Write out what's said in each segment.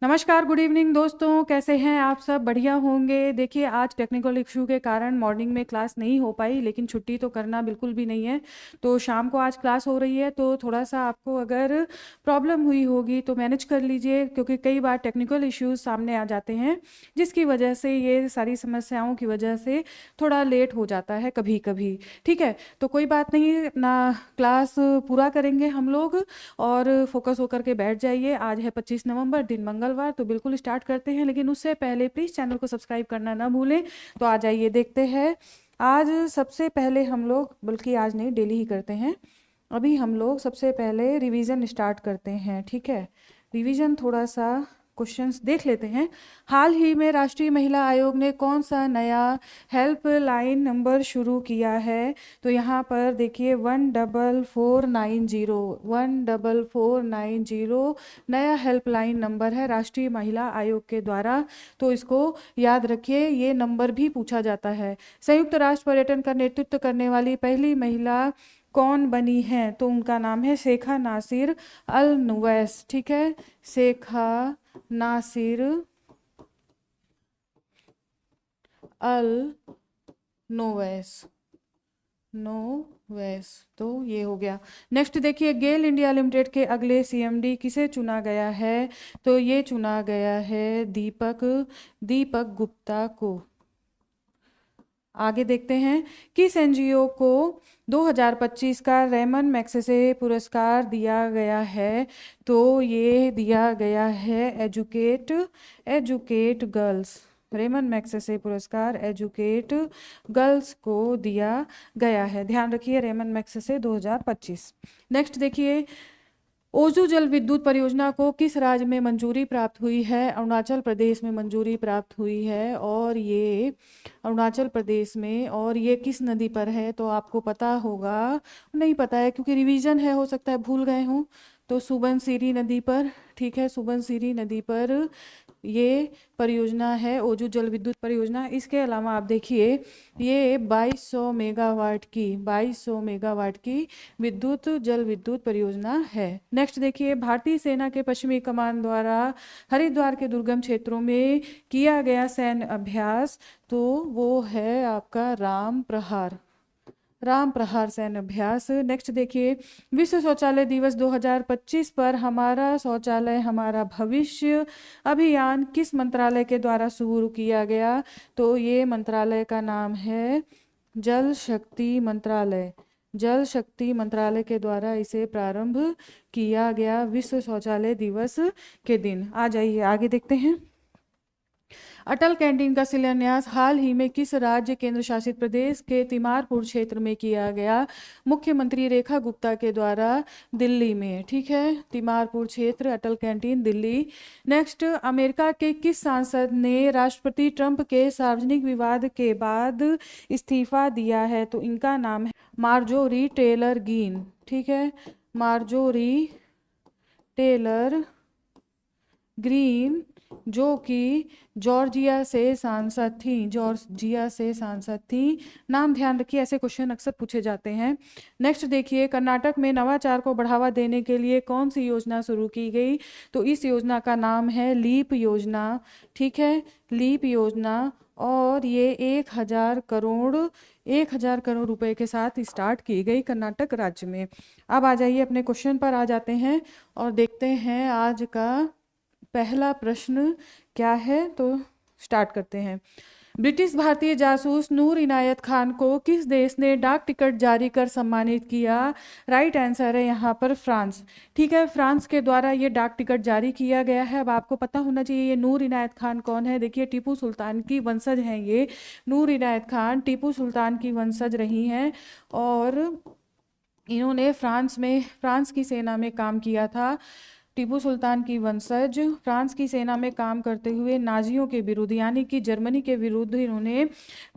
नमस्कार, good evening दोस्तों। कैसे हैं आप सब? बढ़िया होंगे। देखिए, आज टेक्निकल इशू के कारण मॉर्निंग में क्लास नहीं हो पाई, लेकिन छुट्टी तो करना बिल्कुल भी नहीं है। तो शाम को आज क्लास हो रही है, तो थोड़ा सा आपको अगर प्रॉब्लम हुई होगी तो मैनेज कर लीजिए, क्योंकि कई बार टेक्निकल इश्यूज सामने आ जाते हैं, जिसकी वजह से ये सारी समस्याओं की वजह से थोड़ा लेट हो जाता है कभी कभी। ठीक है, तो कोई बात नहीं, अपना क्लास पूरा करेंगे हम लोग और फोकस होकर के बैठ जाइए। आज है 25 नवंबर, दिन मंगलवार, तो बिल्कुल स्टार्ट करते हैं, लेकिन उससे पहले प्लीज़ चैनल को सब्सक्राइब करना ना भूलें। तो आ जाइए, देखते हैं। आज सबसे पहले हम लोग, बल्कि आज नहीं, डेली ही करते हैं। अभी हम लोग सबसे पहले रिवीजन स्टार्ट करते हैं। ठीक है, रिवीजन थोड़ा सा क्वेश्चंस देख लेते हैं। हाल ही में राष्ट्रीय महिला आयोग ने कौन सा नया हेल्पलाइन नंबर शुरू किया है? तो यहाँ पर देखिए 14490 नया हेल्पलाइन नंबर है राष्ट्रीय महिला आयोग के द्वारा। तो इसको याद रखिए, ये नंबर भी पूछा जाता है। संयुक्त राष्ट्र पर्यटन का नेतृत्व करने वाली पहली महिला कौन बनी है? तो उनका नाम है शेखा नासिर अल नुवैस। ठीक है, शेखा नासिर अल नोवैस। तो ये हो गया। नेक्स्ट देखिए, गेल इंडिया लिमिटेड के अगले सीएमडी किसे चुना गया है? तो ये चुना गया है दीपक गुप्ता को। आगे देखते हैं, किस एनजीओ को 2025 का रेमन मैग्सेसे पुरस्कार दिया गया है? तो ये दिया गया है एजुकेट गर्ल्स। रेमन मैग्सेसे पुरस्कार एजुकेट गर्ल्स को दिया गया है। ध्यान रखिए, रेमन मैग्सेसे 2025। नेक्स्ट देखिए, ओजू जल विद्युत परियोजना को किस राज्य में मंजूरी प्राप्त हुई है? अरुणाचल प्रदेश में मंजूरी प्राप्त हुई है, और ये अरुणाचल प्रदेश में, और ये किस नदी पर है? तो आपको पता होगा, नहीं पता है क्योंकि रिवीजन है, हो सकता है भूल गए हूँ। तो सुबनसिरी नदी पर। ठीक है, सुबनसिरी नदी पर ये परियोजना है, ओजू जल विद्युत परियोजना। इसके अलावा आप देखिए, ये 2200 मेगावाट की जल विद्युत परियोजना है। नेक्स्ट देखिए, भारतीय सेना के पश्चिमी कमान द्वारा हरिद्वार के दुर्गम क्षेत्रों में किया गया सैन्य अभ्यास, तो वो है आपका राम प्रहार सैन्य अभ्यास। नेक्स्ट देखिए, विश्व शौचालय दिवस 2025 पर हमारा शौचालय हमारा भविष्य अभियान किस मंत्रालय के द्वारा शुरू किया गया? तो ये मंत्रालय का नाम है जल शक्ति मंत्रालय। जल शक्ति मंत्रालय के द्वारा इसे प्रारंभ किया गया विश्व शौचालय दिवस के दिन। आ जाइए, आगे देखते हैं। अटल कैंटीन का शिलान्यास हाल ही में किस राज्य केंद्र शासित प्रदेश के तिमारपुर क्षेत्र में किया गया? मुख्यमंत्री रेखा गुप्ता के द्वारा दिल्ली में। ठीक है, तिमारपुर क्षेत्र, अटल कैंटीन, दिल्ली। नेक्स्ट, अमेरिका के किस सांसद ने राष्ट्रपति ट्रंप के सार्वजनिक विवाद के बाद इस्तीफा दिया है? तो इनका नाम है मार्जोरी टेलर ग्रीन। ठीक है, मार्जोरी टेलर ग्रीन, जो कि जॉर्जिया से सांसद थी। नाम ध्यान रखिए, ऐसे क्वेश्चन अक्सर पूछे जाते हैं। नेक्स्ट देखिए, कर्नाटक में नवाचार को बढ़ावा देने के लिए कौन सी योजना शुरू की गई? तो इस योजना का नाम है लीप योजना। ठीक है, लीप योजना, और ये 1000 करोड़ रुपए के साथ स्टार्ट की गई कर्नाटक राज्य में। अब आ जाइए, अपने क्वेश्चन पर आ जाते हैं और देखते हैं आज का पहला प्रश्न क्या है। तो स्टार्ट करते हैं। ब्रिटिश भारतीय जासूस नूर इनायत खान को किस देश ने डाक टिकट जारी कर सम्मानित किया? राइट आंसर है यहाँ पर फ्रांस। ठीक है, फ्रांस के द्वारा ये डाक टिकट जारी किया गया है। अब आपको पता होना चाहिए ये नूर इनायत खान कौन है। देखिए, टीपू सुल्तान की वंशज हैं ये। नूर इनायत खान टीपू सुल्तान की वंशज रही हैं, और इन्होंने फ्रांस की सेना में काम किया था। टीपू सुल्तान की वंशज फ्रांस की सेना में काम करते हुए नाजियों के विरुद्ध, यानी कि जर्मनी के विरुद्ध इन्होंने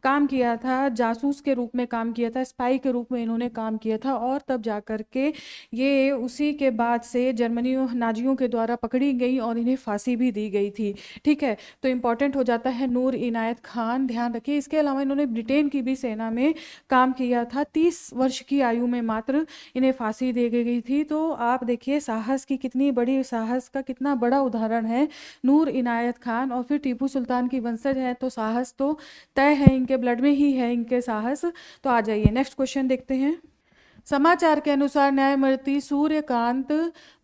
काम किया था। जासूस के रूप में काम किया था, स्पाई के रूप में इन्होंने काम किया था, और तब जाकर के ये उसी के बाद से नाजियों के द्वारा पकड़ी गई और इन्हें फांसी भी दी गई थी। ठीक है, तो इम्पॉर्टेंट हो जाता है नूर इनायत खान, ध्यान रखिए। इसके अलावा इन्होंने ब्रिटेन की भी सेना में काम किया था। 30 वर्ष की आयु में मात्र इन्हें फांसी दे गई थी। तो आप देखिए, साहस की कितनी बड़ी वाली साहस का कितना बड़ा उदाहरण है नूर इनायत खान। और फिर टीपू सुल्तान की वंशज है तो साहस तो तय है, इनके ब्लड में ही है इनके साहस। तो आ जाइए नेक्स्ट क्वेश्चन देखते हैं। समाचार के अनुसार न्यायमूर्ति सूर्यकांत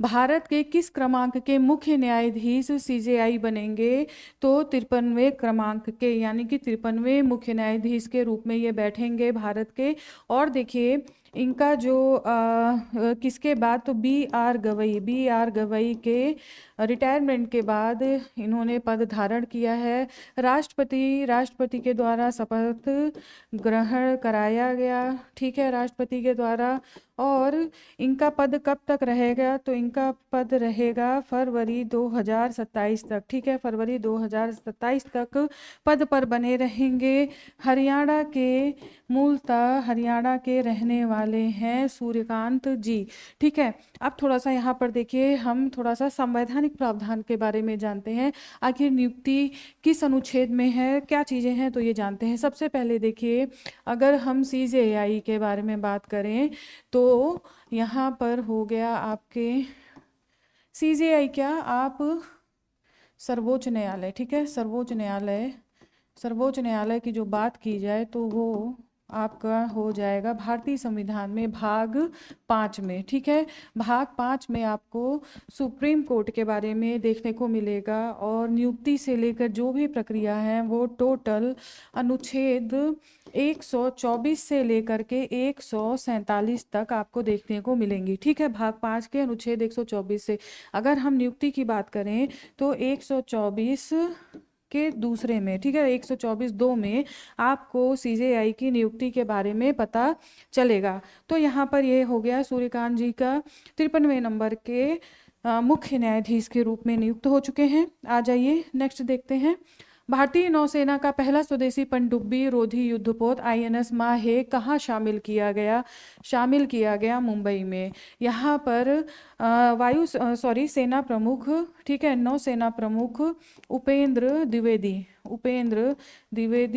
भारत के किस क्रमांक के मुख्य न्यायाधीश सीजेआई बनेंगे? तो 53वें क्रमांक के, यानी कि 53वें मुख्य न्यायाधीश के रूप में ये बैठेंगे भारत के। और देखिए इनका जो किसके बाद, तो बी आर गवई के रिटायरमेंट के बाद इन्होंने पद धारण किया है। राष्ट्रपति के द्वारा शपथ ग्रहण कराया गया, ठीक है, राष्ट्रपति के द्वारा। और इनका पद कब तक रहेगा? तो इनका पद रहेगा फरवरी 2027 तक, ठीक है, फरवरी 2027 तक पद पर बने रहेंगे। हरियाणा के, मूलतः हरियाणा के रहने वाले हैं सूर्यकांत जी, ठीक है। अब थोड़ा सा यहाँ पर देखिए, हम थोड़ा सा संवैधानिक प्रावधान के बारे में जानते हैं। आखिर नियुक्ति किस अनुच्छेद में है, क्या चीज़ें हैं, तो ये जानते हैं। सबसे पहले देखिए, अगर हम सीजेआई के बारे में बात करें तो यहाँ पर हो गया आपके सीजेआई, क्या आप सर्वोच्च न्यायालय, ठीक है, सर्वोच्च न्यायालय की जो बात की जाए तो वो आपका हो जाएगा भारतीय संविधान में भाग 5 में, ठीक है। भाग 5 में आपको सुप्रीम कोर्ट के बारे में देखने को मिलेगा। और नियुक्ति से लेकर जो भी प्रक्रिया है वो टोटल अनुच्छेद 124 से लेकर के 147 तक आपको देखने को मिलेंगी, ठीक है। भाग 5 के अनुच्छेद 124 से अगर हम नियुक्ति की बात करें तो 124 के दूसरे में, ठीक है, 124(2) में आपको सीजेआई की नियुक्ति के बारे में पता चलेगा। तो यहाँ पर ये हो गया सूर्यकांत जी का 53वें नंबर के मुख्य न्यायाधीश के रूप में नियुक्त हो चुके हैं। आ जाइए नेक्स्ट देखते हैं। भारतीय नौसेना का पहला स्वदेशी पनडुब्बी रोधी युद्धपोत INS माहे कहाँ शामिल किया गया? मुंबई में। यहाँ पर सेना प्रमुख, ठीक है, नौसेना प्रमुख उपेंद्र द्विवेदी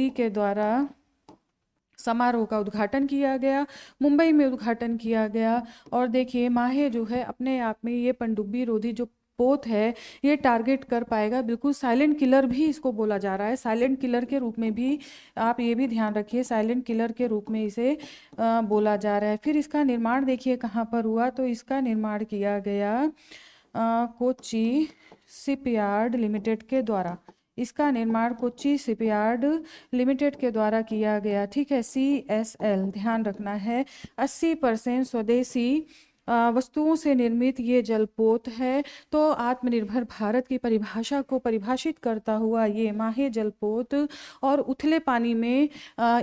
के द्वारा समारोह का उद्घाटन किया गया, मुंबई में उद्घाटन किया गया। और देखिए माहे जो है अपने आप में ये पनडुब्बी रोधी जो पोत है ये टारगेट कर पाएगा, बिल्कुल साइलेंट किलर भी इसको बोला जा रहा है, साइलेंट किलर के रूप में भी आप ये भी ध्यान रखिए, साइलेंट किलर के रूप में इसे बोला जा रहा है। फिर इसका निर्माण देखिए कहाँ पर हुआ, तो इसका निर्माण किया गया कोच्चि शिपयार्ड लिमिटेड के द्वारा। इसका निर्माण कोच्चि शिपयार्ड लिमिटेड के द्वारा किया गया, ठीक है। CSL ध्यान रखना है, 80% स्वदेशी वस्तुओं से निर्मित ये जलपोत है। तो आत्मनिर्भर भारत की परिभाषा को परिभाषित करता हुआ ये माहे जलपोत और उथले पानी में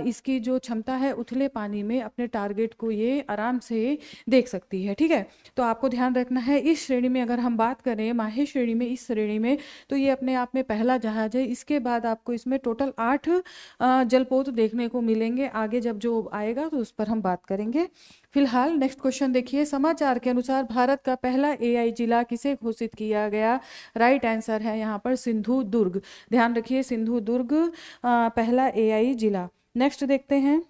इसकी जो क्षमता है, उथले पानी में अपने टारगेट को ये आराम से देख सकती है, ठीक है। तो आपको ध्यान रखना है, इस श्रेणी में अगर हम बात करें माहे श्रेणी में, इस श्रेणी में, तो ये अपने आप में पहला जहाज है। इसके बाद आपको इसमें टोटल 8 जलपोत देखने को मिलेंगे, आगे जब जो आएगा तो उस पर हम बात करेंगे। फिलहाल नेक्स्ट क्वेश्चन देखिए। समाचार के अनुसार भारत का पहला AI जिला किसे घोषित किया गया? राइट आंसर है यहाँ पर सिंधु दुर्ग। ध्यान रखिए सिंधु दुर्ग पहला AI जिला। नेक्स्ट देखते हैं।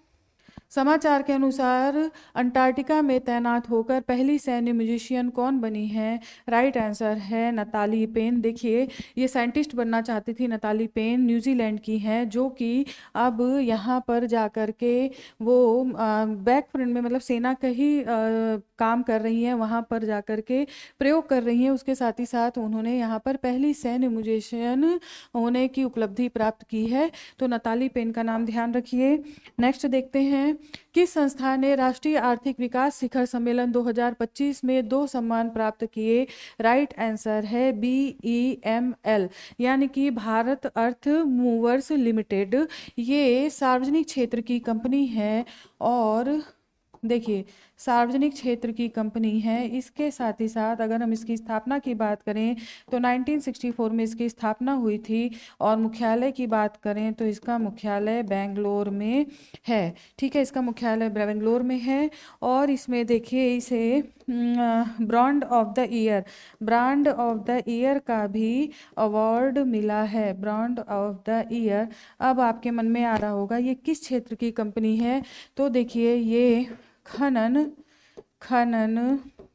समाचार के अनुसार अंटार्कटिका में तैनात होकर पहली सैन्य म्यूजिशियन कौन बनी है? राइट आंसर है नताली पेन। देखिए ये साइंटिस्ट बनना चाहती थी, नताली पेन न्यूजीलैंड की हैं, जो कि अब यहाँ पर जाकर के वो बैक फ्रंट में, मतलब सेना का ही काम कर रही हैं, वहाँ पर जाकर के प्रयोग कर रही हैं। उसके साथ ही साथ उन्होंने यहाँ पर पहली सैन्य म्यूजिशियन होने की उपलब्धि प्राप्त की है। तो नताली पेन का नाम ध्यान रखिए। नेक्स्ट देखते हैं। किस संस्था ने राष्ट्रीय आर्थिक विकास शिखर सम्मेलन 2025 में 2 सम्मान प्राप्त किए? राइट आंसर है BEML, यानी कि भारत अर्थ मूवर्स लिमिटेड। ये सार्वजनिक क्षेत्र की कंपनी है और देखिए सार्वजनिक क्षेत्र की कंपनी है। इसके साथ ही साथ अगर हम इसकी स्थापना की बात करें तो 1964 में इसकी स्थापना हुई थी। और मुख्यालय की बात करें तो इसका मुख्यालय बेंगलोर में है, ठीक है, इसका मुख्यालय बेंगलोर में है। और इसमें देखिए इसे ब्रांड ऑफ द ईयर का भी अवार्ड मिला है, ब्रांड ऑफ द ईयर। अब आपके मन में आ रहा होगा ये किस क्षेत्र की कंपनी है? तो देखिए ये खनन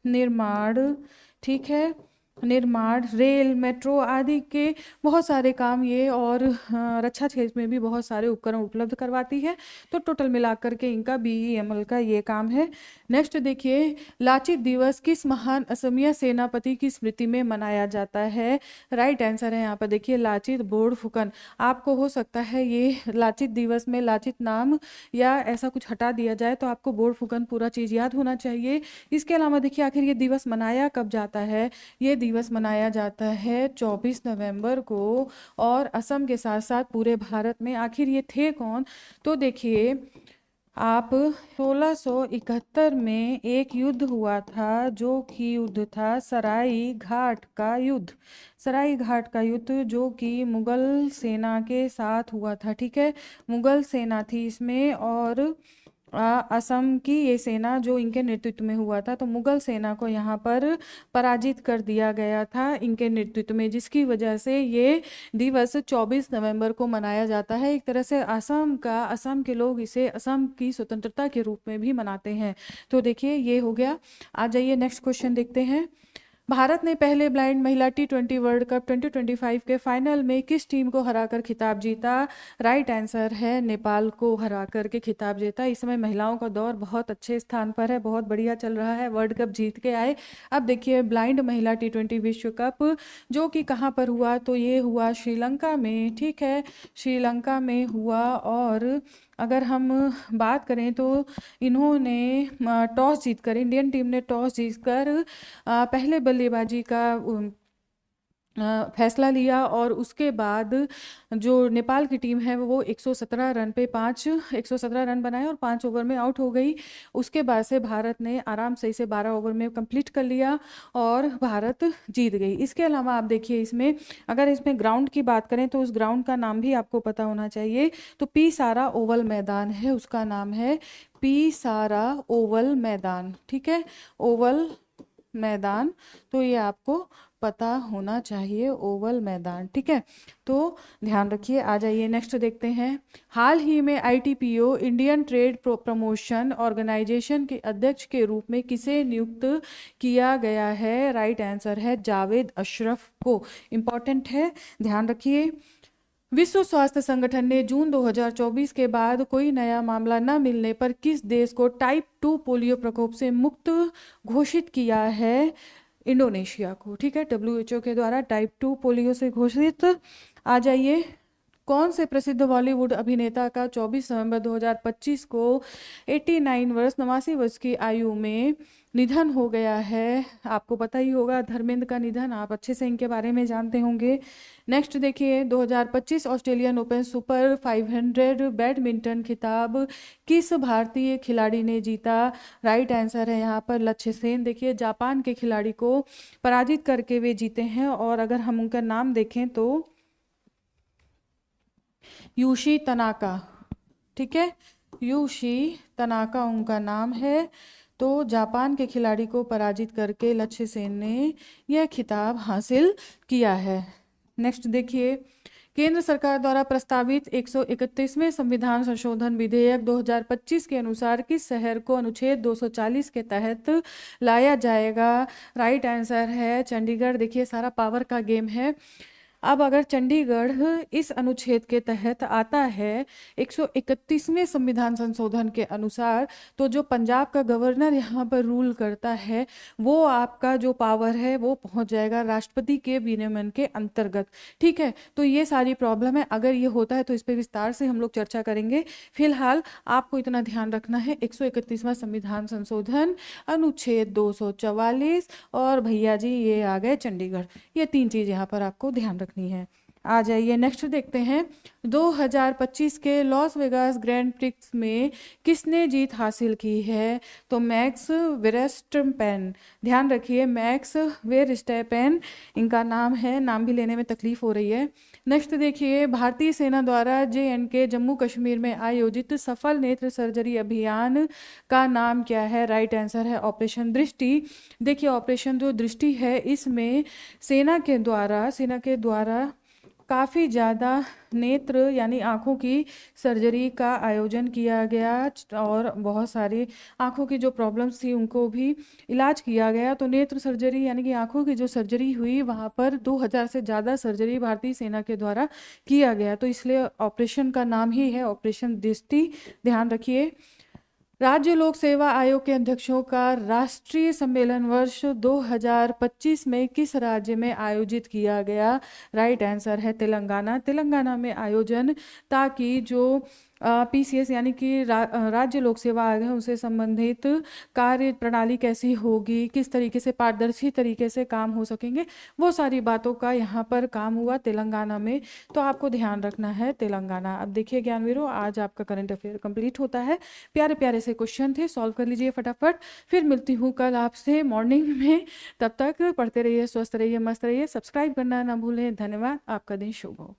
निर्माण, ठीक है, निर्माण, रेल, मेट्रो आदि के बहुत सारे काम ये और रक्षा क्षेत्र में भी बहुत सारे उपकरण उपलब्ध करवाती है। तो टोटल मिलाकर के इनका BEML का ये काम है। नेक्स्ट देखिए, लाचित दिवस किस महान असमिया सेनापति की स्मृति में मनाया जाता है? राइट आंसर है यहाँ पर देखिए लाचित बोरफुकन। आपको हो सकता है ये लाचित दिवस में लाचित नाम या ऐसा कुछ हटा दिया जाए, तो आपको बोरफुकन पूरा चीज़ याद होना चाहिए। इसके अलावा देखिए आखिर ये दिवस मनाया कब जाता है? ये दिवस मनाया जाता है 24 नवंबर को, और असम के साथ साथ पूरे भारत में। आखिर ये थे कौन? तो देखिए आप 1671 में एक युद्ध हुआ था, जो कि युद्ध था सराई घाट का युद्ध। सराई घाट का युद्ध जो कि मुगल सेना के साथ हुआ था, ठीक है। मुगल सेना थी इसमें, और असम की ये सेना जो इनके नेतृत्व में हुआ था, तो मुगल सेना को यहाँ पर पराजित कर दिया गया था इनके नेतृत्व में, जिसकी वजह से ये दिवस 24 नवंबर को मनाया जाता है। एक तरह से असम के लोग इसे असम की स्वतंत्रता के रूप में भी मनाते हैं। तो देखिए ये हो गया। आ जाइए नेक्स्ट क्वेश्चन देखते हैं। भारत ने पहले ब्लाइंड महिला T20 वर्ल्ड कप 2025 के फाइनल में किस टीम को हराकर खिताब जीता? राइट आंसर है नेपाल को हरा करके खिताब जीता। इस समय महिलाओं का दौर बहुत अच्छे स्थान पर है, बहुत बढ़िया चल रहा है, वर्ल्ड कप जीत के आए। अब देखिए ब्लाइंड महिला T20 विश्व कप जो कि कहाँ पर हुआ? तो ये हुआ श्रीलंका में, ठीक है, श्रीलंका में हुआ। और अगर हम बात करें तो इन्होंने टॉस जीतकर, इंडियन टीम ने टॉस जीतकर पहले बल्लेबाजी का फैसला लिया, और उसके बाद जो नेपाल की टीम है वो 117 रन पे 117 रन बनाए और 5 ओवर में आउट हो गई। उसके बाद से भारत ने आराम से इसे 12 ओवर में कंप्लीट कर लिया और भारत जीत गई। इसके अलावा आप देखिए इसमें, अगर इसमें ग्राउंड की बात करें तो उस ग्राउंड का नाम भी आपको पता होना चाहिए। तो पी सारा ओवल मैदान है, उसका नाम है पी सारा ओवल मैदान, ठीक है, ओवल मैदान। तो ये आपको पता होना चाहिए, ओवल मैदान, ठीक है। तो ध्यान रखिए। आ जाइए नेक्स्ट देखते हैं। हाल ही में ITPO Indian trade promotion organisation के अध्यक्ष के रूप में किसे नियुक्त किया गया है? राइट आंसर है जावेद अशरफ को। इंपॉर्टेंट है, ध्यान रखिए। विश्व स्वास्थ्य संगठन ने जून 2024 के बाद कोई नया मामला न मिलने पर किस देश को टाइप 2 पोलियो प्रकोप से मुक्त घोषित किया है? इंडोनेशिया को, ठीक है, WHO के द्वारा टाइप 2 पोलियो से घोषित। आ जाइए, कौन से प्रसिद्ध बॉलीवुड अभिनेता का 24 नवंबर 2025 को 89 वर्ष 89 वर्ष की आयु में निधन हो गया है? आपको पता ही होगा, धर्मेंद्र का निधन, आप अच्छे से इनके बारे में जानते होंगे। नेक्स्ट देखिए, 2025 ऑस्ट्रेलियन ओपन सुपर 500 बैडमिंटन खिताब किस भारतीय खिलाड़ी ने जीता? राइट आंसर है यहाँ पर लक्ष्य सेन। देखिए जापान के खिलाड़ी को पराजित करके वे जीते हैं, और अगर हम उनका नाम देखें तो यूशी तनाका, ठीक है, यूशी तनाका उनका नाम है। तो जापान के खिलाड़ी को पराजित करके लक्ष्य सेन ने यह खिताब हासिल किया है। नेक्स्ट देखिए, केंद्र सरकार द्वारा प्रस्तावित 131वें संविधान संशोधन विधेयक 2025 के अनुसार किस शहर को अनुच्छेद 240 के तहत लाया जाएगा? राइट आंसर है चंडीगढ़। देखिए सारा पावर का गेम है। अब अगर चंडीगढ़ इस अनुच्छेद के तहत आता है 131वें संविधान संशोधन के अनुसार, तो जो पंजाब का गवर्नर यहाँ पर रूल करता है, वो आपका जो पावर है वो पहुँच जाएगा राष्ट्रपति के विनियमन के अंतर्गत, ठीक है। तो ये सारी प्रॉब्लम है, अगर ये होता है तो इस पर विस्तार से हम लोग चर्चा करेंगे। फिलहाल आपको इतना ध्यान रखना है, 131वां संविधान संशोधन, अनुच्छेद 244, और भैया जी ये आ गए चंडीगढ़। ये 3 चीज़ यहाँ पर आपको ध्यान रखनी है। आ जाइए नेक्स्ट देखते हैं। 2025 के लॉस वेगास ग्रैंड प्रिक्स में किसने जीत हासिल की है? तो मैक्स वेरस्टैपेन। ध्यान रखिए, मैक्स वेरस्टैपेन इनका नाम है, नाम भी लेने में तकलीफ हो रही है। नेक्स्ट देखिए, भारतीय सेना द्वारा JNK जम्मू कश्मीर में आयोजित सफल नेत्र सर्जरी अभियान का नाम क्या है? राइट आंसर है ऑपरेशन दृष्टि। देखिए ऑपरेशन जो दृष्टि है, इसमें सेना के द्वारा काफ़ी ज़्यादा नेत्र यानी आँखों की सर्जरी का आयोजन किया गया और बहुत सारी आँखों की जो प्रॉब्लम्स थी उनको भी इलाज किया गया। तो नेत्र सर्जरी यानी कि आँखों की जो सर्जरी हुई वहाँ पर 2000 से ज़्यादा सर्जरी भारतीय सेना के द्वारा किया गया। तो इसलिए ऑपरेशन का नाम ही है ऑपरेशन दृष्टि। ध्यान रखिए। राज्य लोक सेवा आयोग के अध्यक्षों का राष्ट्रीय सम्मेलन वर्ष 2025 में किस राज्य में आयोजित किया गया? राइट आंसर है तेलंगाना। तेलंगाना में आयोजन ताकि जो पीसीएस यानी कि राज्य लोक सेवा आयोग है उनसे संबंधित कार्य प्रणाली कैसी होगी, किस तरीके से पारदर्शी तरीके से काम हो सकेंगे, वो सारी बातों का यहाँ पर काम हुआ तेलंगाना में। तो आपको ध्यान रखना है तेलंगाना। अब देखिए ज्ञानवीरों, आज आपका करंट अफेयर कंप्लीट होता है। प्यारे प्यारे से क्वेश्चन थे, सॉल्व कर लीजिए फटाफट। फिर मिलती हूँ कल आपसे मॉर्निंग में। तब तक पढ़ते रहिए, स्वस्थ रहिए, मस्त रहिए। सब्सक्राइब करना ना भूलें। धन्यवाद। आपका दिन शुभ हो।